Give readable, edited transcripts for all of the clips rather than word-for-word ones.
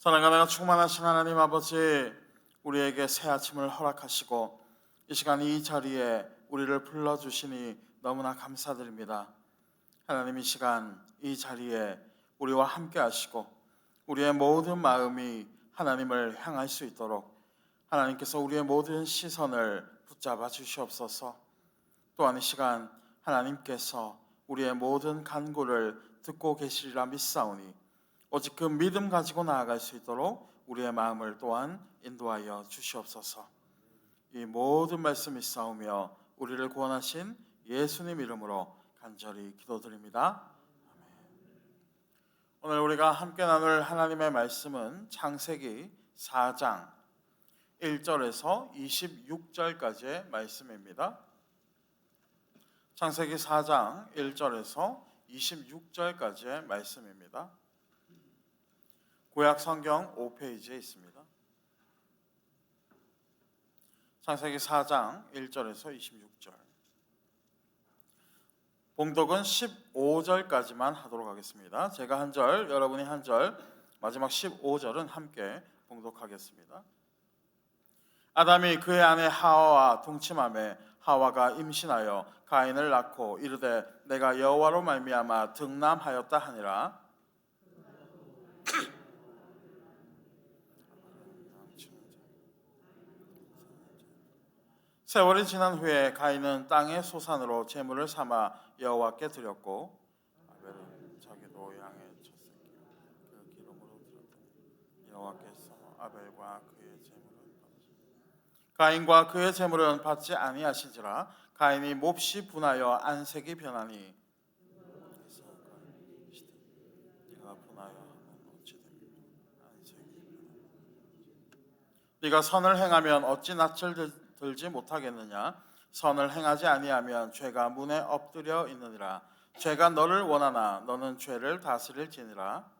사랑하는 충만하신 하나님 아버지, 우리에게 새 아침을 허락하시고 이 시간 이 자리에 우리를 불러주시니 너무나 감사드립니다. 하나님, 이 시간 이 자리에 우리와 함께 하시고 우리의 모든 마음이 하나님을 향할 수 있도록 하나님께서 우리의 모든 시선을 붙잡아 주시옵소서. 또한 이 시간 하나님께서 우리의 모든 간구를 듣고 계시리라 믿사오니 오직 그 믿음 가지고 나아갈 수 있도록 우리의 마음을 또한 인도하여 주시옵소서. 이 모든 말씀 있사오며 우리를 구원하신 예수님 이름으로 간절히 기도드립니다. 아멘. 오늘 우리가 함께 나눌 하나님의 말씀은 창세기 4장 1절에서 26절까지의 말씀입니다. 창세기 4장 1절에서 26절까지의 말씀입니다. 구약 성경 5페이지에 있습니다. 창세기 4장 1절에서 26절. 봉독은 15절까지만 하도록 하겠습니다. 제가 한 절, 여러분이 한 절, 마지막 15절은 함께 봉독하겠습니다. 아담이 그의 아내 하와와 동침하매 하와가 임신하여 가인을 낳고 이르되 내가 여호와로 말미암아 등남하였다 하니라. 세월이 지난 후에 가인은 땅의 소산으로 제물을 삼아 여호와께 드렸고 아벨은 자기도 양의 첫새끼 그 기름으로 드렸더니 여호와께서 아벨과 그의 제물은 받으시니 가인과 그의 제물은 받지 아니하신지라. 가인이 몹시 분하여 안색이 변하니 그래서 가인이 이르시되 네가 분하여 하면 어찌 됩니까? 안색이 변하니 네가 선을 행하면 어찌 낯을 들지 못하겠느냐? 선을 행하지 아니하면 죄가 문에 엎드려 있느니라. 죄가 너를 원하나 너는 죄를 다스릴지니라.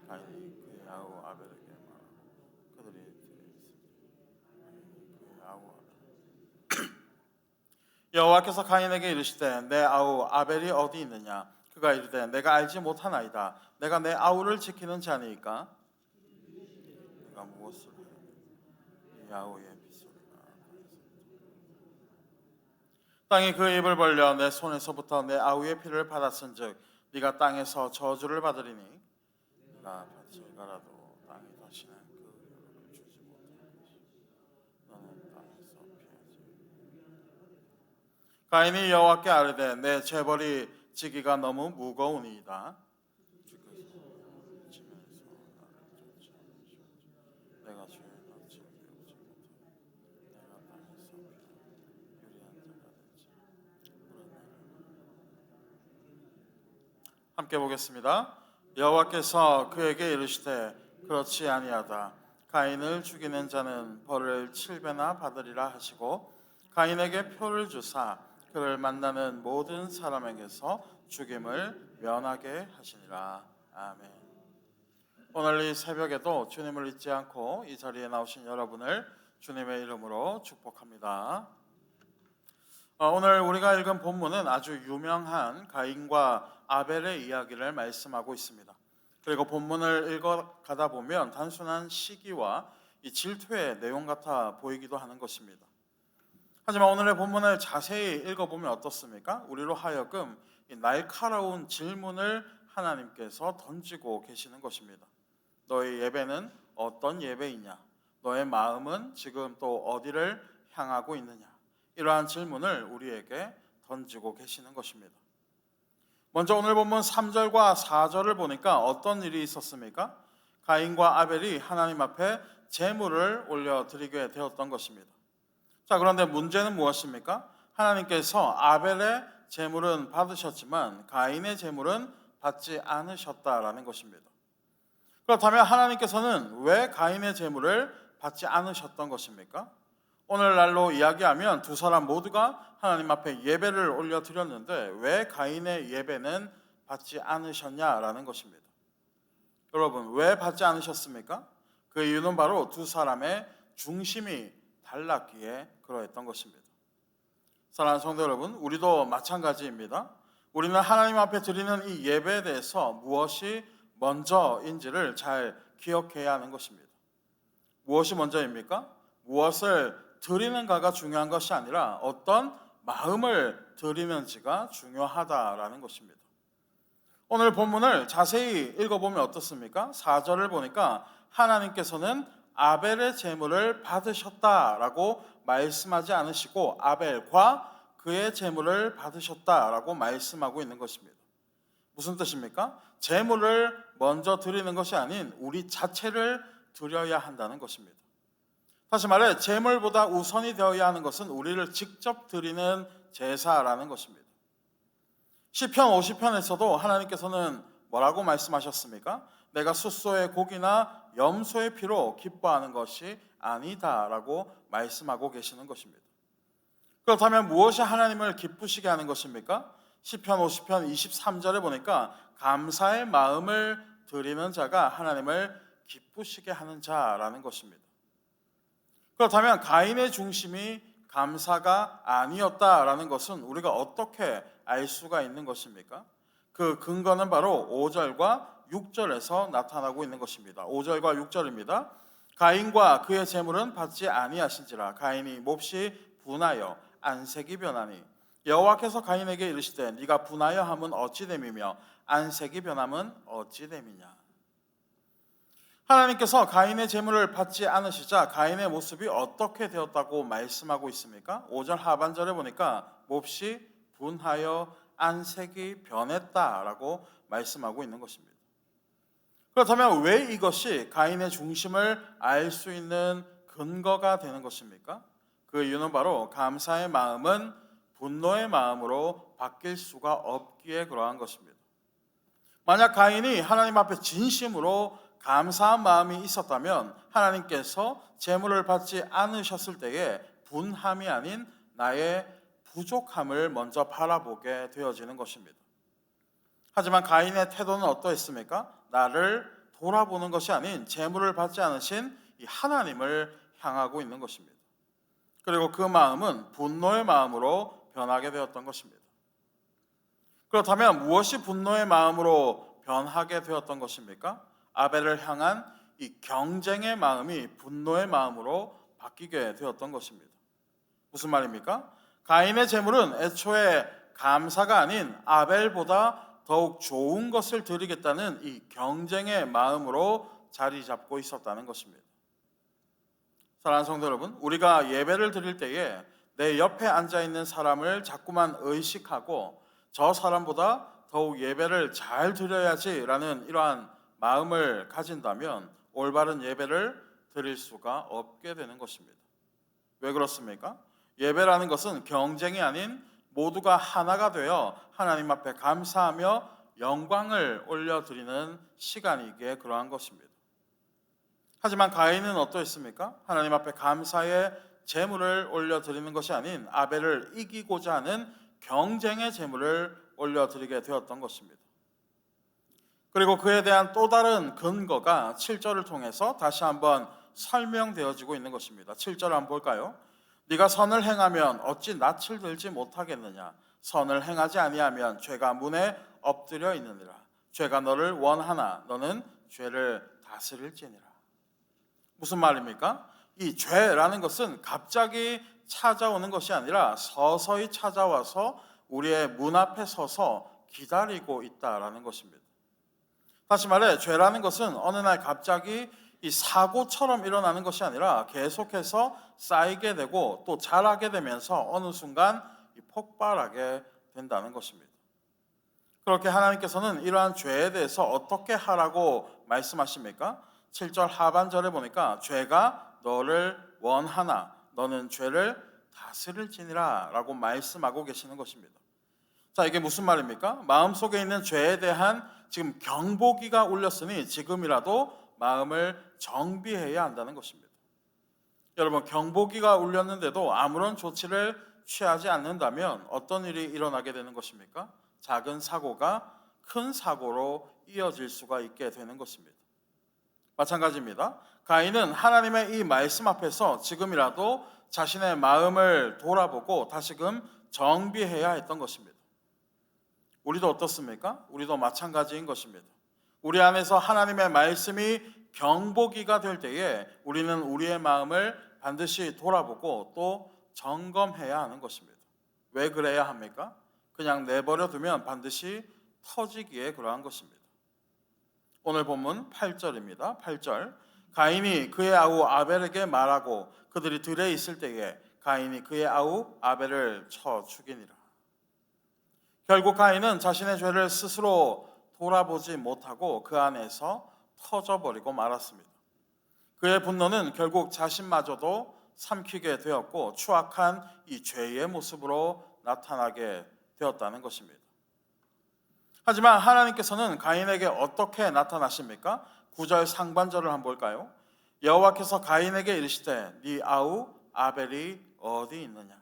가인이 그의 아우 아벨에게 말하고 그들이 들으니 그의 아우 아벨 여호와께서 가인에게 이르시되 내 아우 아벨이 어디 있느냐? 그가 이르되 내가 알지 못하나이다. 내가 내 아우를 지키는 자니이까. 내가 무엇을 하였느냐? 이 아우의 땅이 그 입을 벌려 내 손에서부터 내 아우의 피를 받았은즉 네가 땅에서 저주를 받으리니 네가 밭을 갈아도 땅이 다시는 그 열매를 주지 못할 것이요 너는 땅에서 피하지. 가인이 여호와께 아뢰되 내 재벌이 지기가 너무 무거우니이다. 주께서 지면에서 나를 쫓아내시옵소서. 내가 죄를 다 즐기지 못하고 내가 땅에서 피하고 유리한 자가 함께 보겠습니다. 여호와께서 그에게 이르시되 그렇지 아니하다. 가인을 죽이는 자는 벌을 7배나 받으리라 하시고 가인에게 표를 주사 그를 만나는 모든 사람에게서 죽임을 면하게 하시니라. 아멘. 오늘 이 새벽에도 주님을 잊지 않고 이 자리에 나오신 여러분을 주님의 이름으로 축복합니다. 오늘 우리가 읽은 본문은 아주 유명한 가인과 아벨의 이야기를 말씀하고 있습니다. 그리고 본문을 읽어가다 보면 단순한 시기와 이 질투의 내용 같아 보이기도 하는 것입니다. 하지만 오늘의 본문을 자세히 읽어보면 어떻습니까? 우리로 하여금 이 날카로운 질문을 하나님께서 던지고 계시는 것입니다. 너의 예배는 어떤 예배이냐? 너의 마음은 지금 또 어디를 향하고 있느냐? 이러한 질문을 우리에게 던지고 계시는 것입니다. 먼저 오늘 본문 3절과 4절을 보니까 어떤 일이 있었습니까? 가인과 아벨이 하나님 앞에 제물을 올려드리게 되었던 것입니다. 자, 그런데 문제는 무엇입니까? 하나님께서 아벨의 제물은 받으셨지만 가인의 제물은 받지 않으셨다라는 것입니다. 그렇다면 하나님께서는 왜 가인의 제물을 받지 않으셨던 것입니까? 오늘날로 이야기하면 두 사람 모두가 하나님 앞에 예배를 올려드렸는데 왜 가인의 예배는 받지 않으셨냐라는 것입니다. 여러분, 왜 받지 않으셨습니까? 그 이유는 바로 두 사람의 중심이 달랐기에 그러했던 것입니다. 사랑하는 성도 여러분, 우리도 마찬가지입니다. 우리는 하나님 앞에 드리는 이 예배에 대해서 무엇이 먼저인지를 잘 기억해야 하는 것입니다. 무엇이 먼저입니까? 무엇을 드리는가가 중요한 것이 아니라 어떤 마음을 드리는지가 중요하다라는 것입니다. 오늘 본문을 자세히 읽어보면 어떻습니까? 4절을 보니까 하나님께서는 아벨의 제물을 받으셨다라고 말씀하지 않으시고 아벨과 그의 제물을 받으셨다라고 말씀하고 있는 것입니다. 무슨 뜻입니까? 제물을 먼저 드리는 것이 아닌 우리 자체를 드려야 한다는 것입니다. 다시 말해 제물보다 우선이 되어야 하는 것은 우리를 직접 드리는 제사라는 것입니다. 시편 50편에서도 하나님께서는 뭐라고 말씀하셨습니까? 내가 숫소의 고기나 염소의 피로 기뻐하는 것이 아니다라고 말씀하고 계시는 것입니다. 그렇다면 무엇이 하나님을 기쁘시게 하는 것입니까? 시편 50편 23절에 보니까 감사의 마음을 드리는 자가 하나님을 기쁘시게 하는 자라는 것입니다. 그렇다면 가인의 중심이 감사가 아니었다라는 것은 우리가 어떻게 알 수가 있는 것입니까? 그 근거는 바로 5절과 6절에서 나타나고 있는 것입니다. 5절과 6절입니다. 가인과 그의 재물은 받지 아니하신지라 가인이 몹시 분하여 안색이 변하니 여호와께서 가인에게 이르시되 네가 분하여 함은 어찌 됨이며 안색이 변함은 어찌 됨이냐. 하나님께서 가인의 재물을 받지 않으시자 가인의 모습이 어떻게 되었다고 말씀하고 있습니까? 5절 하반절에 보니까 몹시 분하여 안색이 변했다라고 말씀하고 있는 것입니다. 그렇다면 왜 이것이 가인의 중심을 알 수 있는 근거가 되는 것입니까? 그 이유는 바로 감사의 마음은 분노의 마음으로 바뀔 수가 없기에 그러한 것입니다. 만약 가인이 하나님 앞에 진심으로 감사한 마음이 있었다면 하나님께서 제물을 받지 않으셨을 때에 분함이 아닌 나의 부족함을 먼저 바라보게 되어지는 것입니다. 하지만 가인의 태도는 어떠했습니까? 나를 돌아보는 것이 아닌 제물을 받지 않으신 이 하나님을 향하고 있는 것입니다. 그리고 그 마음은 분노의 마음으로 변하게 되었던 것입니다. 그렇다면 무엇이 분노의 마음으로 변하게 되었던 것입니까? 아벨을 향한 이 경쟁의 마음이 분노의 마음으로 바뀌게 되었던 것입니다. 무슨 말입니까? 가인의 제물은 애초에 감사가 아닌 아벨보다 더욱 좋은 것을 드리겠다는 이 경쟁의 마음으로 자리 잡고 있었다는 것입니다. 사랑하는 성도 여러분, 우리가 예배를 드릴 때에 내 옆에 앉아있는 사람을 자꾸만 의식하고 저 사람보다 더욱 예배를 잘 드려야지라는 이러한 마음을 가진다면 올바른 예배를 드릴 수가 없게 되는 것입니다. 왜 그렇습니까? 예배라는 것은 경쟁이 아닌 모두가 하나가 되어 하나님 앞에 감사하며 영광을 올려드리는 시간이기에 그러한 것입니다. 하지만 가인은 어떠했습니까? 하나님 앞에 감사의 제물을 올려드리는 것이 아닌 아벨을 이기고자 하는 경쟁의 제물을 올려드리게 되었던 것입니다. 그리고 그에 대한 또 다른 근거가 7절을 통해서 다시 한번 설명되어지고 있는 것입니다. 7절 한번 볼까요? 네가 선을 행하면 어찌 낯을 들지 못하겠느냐. 선을 행하지 아니하면 죄가 문에 엎드려 있느니라. 죄가 너를 원하나 너는 죄를 다스릴지니라. 무슨 말입니까? 이 죄라는 것은 갑자기 찾아오는 것이 아니라 서서히 찾아와서 우리의 문 앞에 서서 기다리고 있다라는 것입니다. 다시 말해 죄라는 것은 어느 날 갑자기 이 사고처럼 일어나는 것이 아니라 계속해서 쌓이게 되고 또 자라게 되면서 어느 순간 폭발하게 된다는 것입니다. 그렇게 하나님께서는 이러한 죄에 대해서 어떻게 하라고 말씀하십니까? 7절 하반절에 보니까 죄가 너를 원하나 너는 죄를 다스릴지니라 라고 말씀하고 계시는 것입니다. 자, 이게 무슨 말입니까? 마음속에 있는 죄에 대한 지금 경보기가 울렸으니 지금이라도 마음을 정비해야 한다는 것입니다. 여러분, 경보기가 울렸는데도 아무런 조치를 취하지 않는다면 어떤 일이 일어나게 되는 것입니까? 작은 사고가 큰 사고로 이어질 수가 있게 되는 것입니다. 마찬가지입니다. 가인은 하나님의 이 말씀 앞에서 지금이라도 자신의 마음을 돌아보고 다시금 정비해야 했던 것입니다. 우리도 어떻습니까? 우리도 마찬가지인 것입니다. 우리 안에서 하나님의 말씀이 경보기가 될 때에 우리는 우리의 마음을 반드시 돌아보고 또 점검해야 하는 것입니다. 왜 그래야 합니까? 그냥 내버려 두면 반드시 터지기에 그러한 것입니다. 오늘 본문 8절입니다. 8절. 가인이 그의 아우 아벨에게 말하고 그들이 들에 있을 때에 가인이 그의 아우 아벨을 쳐 죽이니라. 결국 가인은 자신의 죄를 스스로 돌아보지 못하고 그 안에서 터져버리고 말았습니다. 그의 분노는 결국 자신마저도 삼키게 되었고 추악한 이 죄의 모습으로 나타나게 되었다는 것입니다. 하지만 하나님께서는 가인에게 어떻게 나타나십니까? 9절 상반절을 한번 볼까요? 여호와께서 가인에게 이르시되 네 아우 아벨이 어디 있느냐?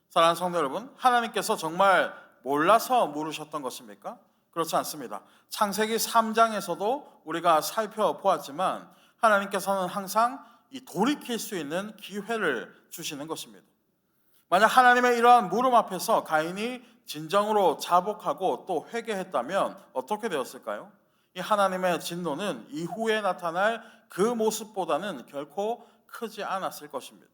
사랑하는 성도 여러분, 하나님께서 정말 몰라서 물으셨던 것입니까? 그렇지 않습니다. 창세기 3장에서도 우리가 살펴보았지만 하나님께서는 항상 이 돌이킬 수 있는 기회를 주시는 것입니다. 만약 하나님의 이러한 물음 앞에서 가인이 진정으로 자복하고 또 회개했다면 어떻게 되었을까요? 이 하나님의 진노는 이후에 나타날 그 모습보다는 결코 크지 않았을 것입니다.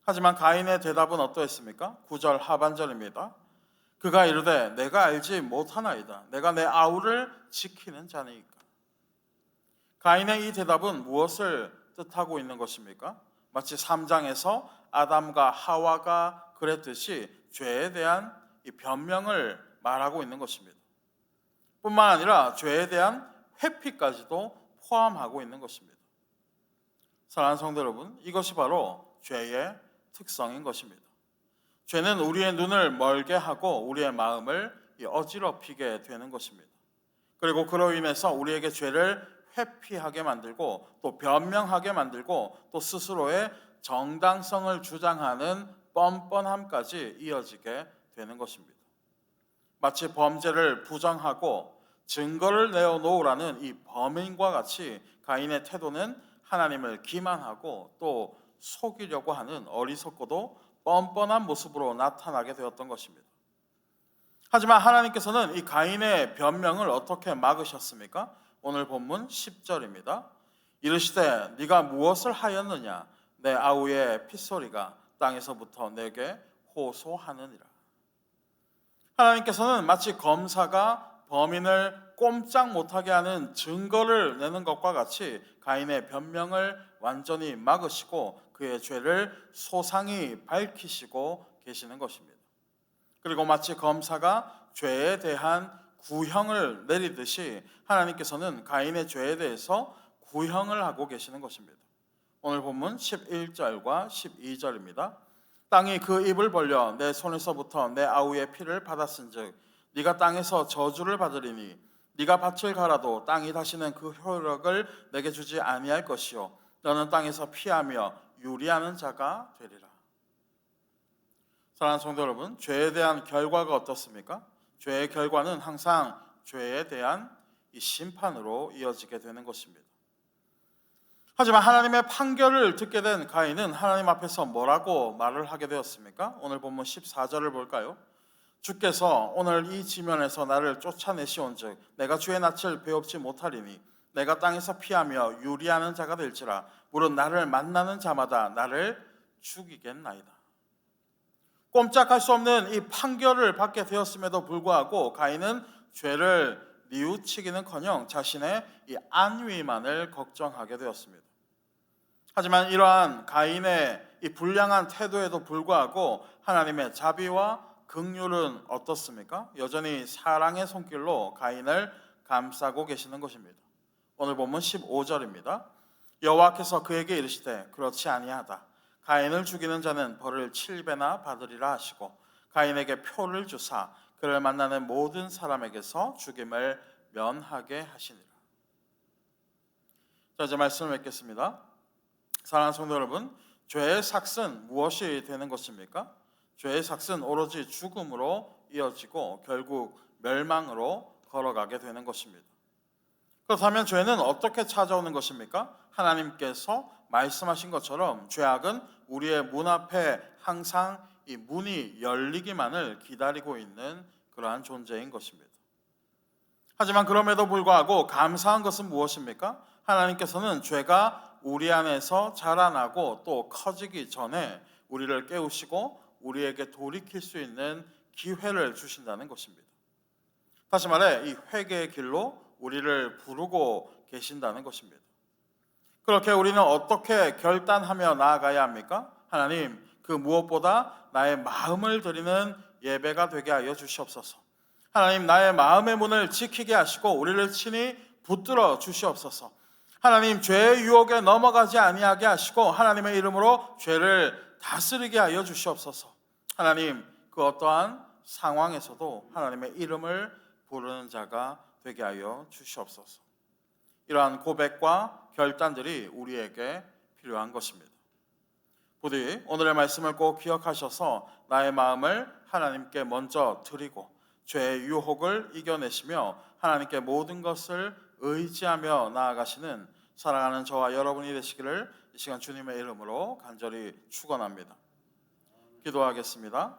하지만 가인의 대답은 어떠했습니까? 9절 하반절입니다. 그가 이르되 내가 알지 못하나이다. 내가 내 아우를 지키는 자니까. 가인의 이 대답은 무엇을 뜻하고 있는 것입니까? 마치 3장에서 아담과 하와가 그랬듯이 죄에 대한 이 변명을 말하고 있는 것입니다. 뿐만 아니라 죄에 대한 회피까지도 포함하고 있는 것입니다. 사랑하는 성도 여러분, 이것이 바로 죄의 특성인 것입니다. 죄는 우리의 눈을 멀게 하고 우리의 마음을 어지럽히게 되는 것입니다. 그리고 그로 인해서 우리에게 죄를 회피하게 만들고 또 변명하게 만들고 또 스스로의 정당성을 주장하는 뻔뻔함까지 이어지게 되는 것입니다. 마치 범죄를 부정하고 증거를 내어놓으라는 이 범인과 같이 가인의 태도는 하나님을 기만하고 또 속이려고 하는 어리석고도 뻔뻔한 모습으로 나타나게 되었던 것입니다. 하지만 하나님께서는 이 가인의 변명을 어떻게 막으셨습니까? 오늘 본문 10절입니다. 이르시되 네가 무엇을 하였느냐? 내 아우의 핏소리가 땅에서부터 내게 호소하느니라. 하나님께서는 마치 검사가 범인을 꼼짝 못하게 하는 증거를 내는 것과 같이 가인의 변명을 완전히 막으시고 그의 죄를 소상히 밝히시고 계시는 것입니다. 그리고 마치 검사가 죄에 대한 구형을 내리듯이 하나님께서는 가인의 죄에 대해서 구형을 하고 계시는 것입니다. 오늘 본문 11절과 12절입니다. 땅이 그 입을 벌려 내 손에서부터 내 아우의 피를 받았은즉 네가 땅에서 저주를 받으리니 네가 밭을 갈아도 땅이 다시는 그 효력을 내게 주지 아니할 것이요 너는 땅에서 피하며 유리하는 자가 되리라. 사랑하는 성도 여러분, 죄에 대한 결과가 어떻습니까? 죄의 결과는 항상 죄에 대한 이 심판으로 이어지게 되는 것입니다. 하지만 하나님의 판결을 듣게 된 가인은 하나님 앞에서 뭐라고 말을 하게 되었습니까? 오늘 본문 14절을 볼까요? 주께서 오늘 이 지면에서 나를 쫓아내시온즉 내가 주의 낯을 배웁지 못하리니 내가 땅에서 피하며 유리하는 자가 될지라 무릇 나를 만나는 자마다 나를 죽이겠나이다. 꼼짝할 수 없는 이 판결을 받게 되었음에도 불구하고 가인은 죄를 뉘우치기는커녕 자신의 이 안위만을 걱정하게 되었습니다. 하지만 이러한 가인의 이 불량한 태도에도 불구하고 하나님의 자비와 긍휼은 어떻습니까? 여전히 사랑의 손길로 가인을 감싸고 계시는 것입니다. 오늘 본문 15절입니다. 여호와께서 그에게 이르시되 그렇지 아니하다. 가인을 죽이는 자는 벌을 7배나 받으리라 하시고 가인에게 표를 주사 그를 만나는 모든 사람에게서 죽임을 면하게 하시니라. 자, 이제 말씀을 맺겠습니다. 사랑하는 성도 여러분, 죄의 삭은 무엇이 되는 것입니까? 죄의 삭은 오로지 죽음으로 이어지고 결국 멸망으로 걸어가게 되는 것입니다. 그렇다면 죄는 어떻게 찾아오는 것입니까? 하나님께서 말씀하신 것처럼 죄악은 우리의 문 앞에 항상 이 문이 열리기만을 기다리고 있는 그러한 존재인 것입니다. 하지만 그럼에도 불구하고 감사한 것은 무엇입니까? 하나님께서는 죄가 우리 안에서 자라나고 또 커지기 전에 우리를 깨우시고 우리에게 돌이킬 수 있는 기회를 주신다는 것입니다. 다시 말해 이 회개의 길로 우리를 부르고 계신다는 것입니다. 그렇게 우리는 어떻게 결단하며 나아가야 합니까? 하나님, 그 무엇보다 나의 마음을 드리는 예배가 되게 하여 주시옵소서. 하나님, 나의 마음의 문을 지키게 하시고 우리를 친히 붙들어 주시옵소서. 하나님, 죄의 유혹에 넘어가지 아니하게 하시고 하나님의 이름으로 죄를 다스리게 하여 주시옵소서. 하나님, 그 어떠한 상황에서도 하나님의 이름을 부르는 자가 되게 하여 주시옵소서. 이러한 고백과 결단들이 우리에게 필요한 것입니다. 부디 오늘의 말씀을 꼭 기억하셔서 나의 마음을 하나님께 먼저 드리고 죄의 유혹을 이겨내시며 하나님께 모든 것을 의지하며 나아가시는 사랑하는 저와 여러분이 되시기를 이 시간 주님의 이름으로 간절히 축원합니다. 기도하겠습니다.